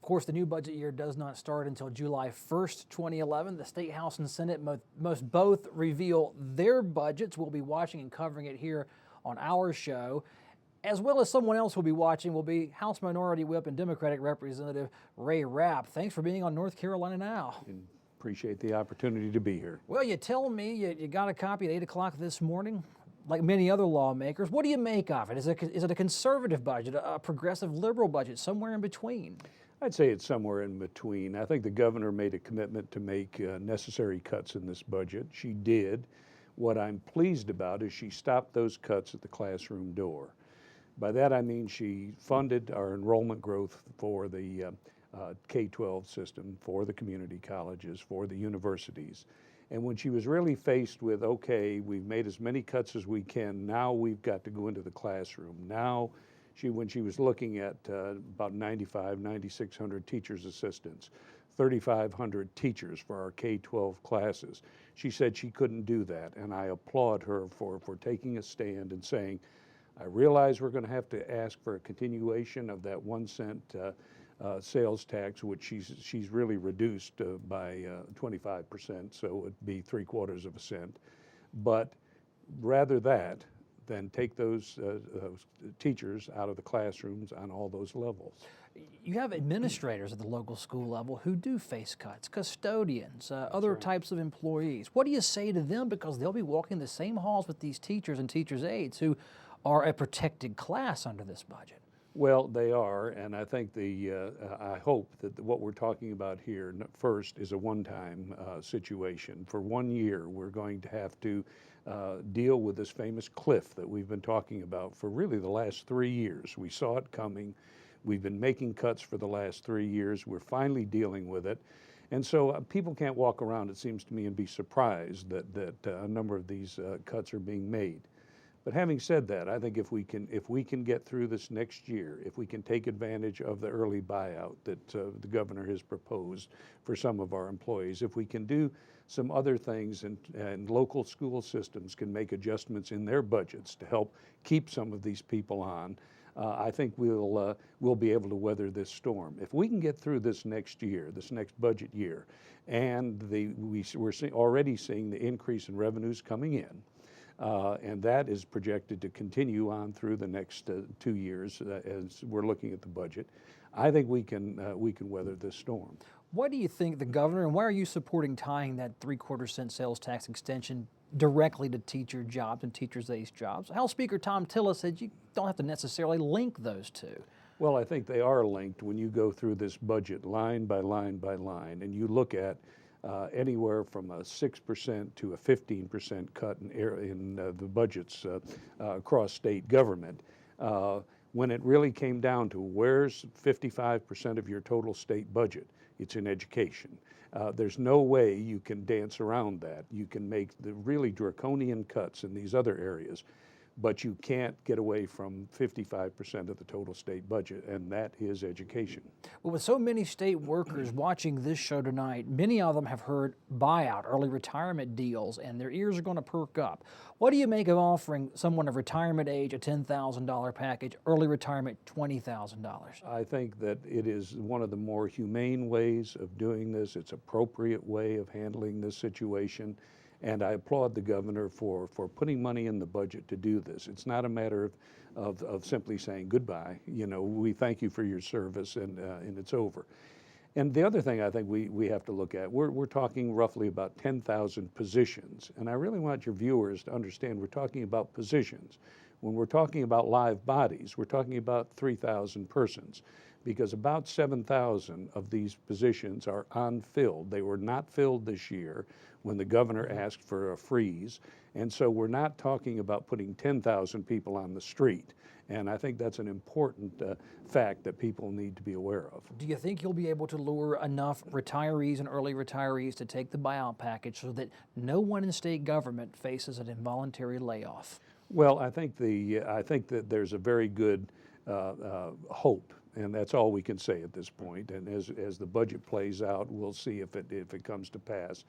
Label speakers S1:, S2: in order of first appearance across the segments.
S1: course, the new budget year does not start until July 1st, 2011. The State House and Senate must both reveal their budgets. We'll be watching and covering it here on our show, as well as someone else who'll be watching will be House Minority Whip and Democratic Representative Rapp. Thanks for being on North Carolina Now.
S2: Appreciate the opportunity to be here.
S1: Well, you tell me you got a copy at 8 o'clock this morning, like many other lawmakers. What do you make of it? Is it a conservative budget, a progressive liberal budget, somewhere in between?
S2: I'd say it's somewhere in between. I think the governor made a commitment to make necessary cuts in this budget. She did. What I'm pleased about is she stopped those cuts at the classroom door. By that I mean she funded our enrollment growth for the K-12 system, for the community colleges, for the universities. And when she was really faced with, okay, we've made as many cuts as we can, now we've got to go into the classroom. Now, when she was looking at about 9,600 teachers' assistants, 3,500 teachers for our K-12 classes, she said she couldn't do that. And I applaud her for taking a stand and saying, I realize we're going to have to ask for a continuation of that 1 cent sales tax, which she's really reduced by 25%, so it'd be 3/4 cent. But rather that than take those teachers out of the classrooms on all those levels.
S1: You have administrators at the local school level who do face cuts, custodians, other types of employees. What do you say to them? Because they'll be walking the same halls with these teachers and teachers' aides who are a protected class under this budget.
S2: Well, they are, and I think I hope that what we're talking about here first is a one-time situation. For 1 year, we're going to have to deal with this famous cliff that we've been talking about for really the last 3 years. We saw it coming. We've been making cuts for the last 3 years. We're finally dealing with it. And so people can't walk around, it seems to me, and be surprised that a number of these cuts are being made. But having said that, I think if we can get through this next year, if we can take advantage of the early buyout that the governor has proposed for some of our employees, if we can do some other things and local school systems can make adjustments in their budgets to help keep some of these people on, I think we'll be able to weather this storm. If we can get through this next year, this next budget year, and we're already seeing the increase in revenues coming in, and that is projected to continue on through the next 2 years as we're looking at the budget. I think we can weather this storm.
S1: What do you think the governor, and why are you supporting tying that 3/4 cent sales tax extension directly to teacher jobs and teachers' aides jobs? House Speaker Tom Tillis said you don't have to necessarily link those two.
S2: Well, I think they are linked when you go through this budget line by line by line, and you look at anywhere from a 6% to a 15% cut in the budgets across state government. When it really came down to where's 55% of your total state budget, it's in education. There's no way you can dance around that. You can make the really draconian cuts in these other areas, but you can't get away from 55% of the total state budget, and that is education.
S1: Well, with so many state workers watching this show tonight, many of them have heard buyout, early retirement deals, and their ears are going to perk up. What do you make of offering someone of retirement age a $10,000 package, early retirement $20,000?
S2: I think that it is one of the more humane ways of doing this. It's an appropriate way of handling this situation. And I applaud the governor for putting money in the budget to do this. It's not a matter of simply saying goodbye. You know, we thank you for your service and it's over. And the other thing I think we have to look at, we're talking roughly about 10,000 positions. And I really want your viewers to understand we're talking about positions. When we're talking about live bodies, we're talking about 3,000 persons, because about 7,000 of these positions are unfilled. They were not filled this year when the governor asked for a freeze. And so we're not talking about putting 10,000 people on the street. And I think that's an important fact that people need to be aware of.
S1: Do you think you'll be able to lure enough retirees and early retirees to take the buyout package so that no one in state government faces an involuntary layoff?
S2: Well, I think that there's a very good hope, and that's all we can say at this point. And as the budget plays out, we'll see if it comes to pass,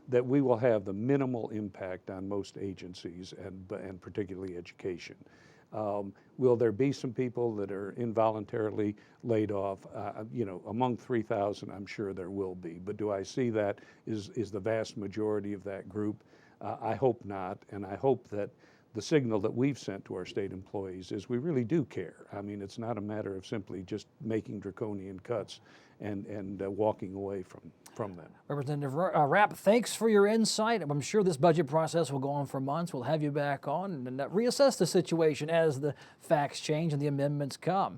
S2: that we will have the minimal impact on most agencies and particularly education. Will there be some people that are involuntarily laid off? Among 3,000, I'm sure there will be. But do I see that is the vast majority of that group? I hope not, and I hope that the signal that we've sent to our state employees is we really do care. I mean, it's not a matter of simply just making draconian cuts and walking away from them.
S1: Representative Rapp, thanks for your insight. I'm sure this budget process will go on for months. We'll have you back on and reassess the situation as the facts change and the amendments come.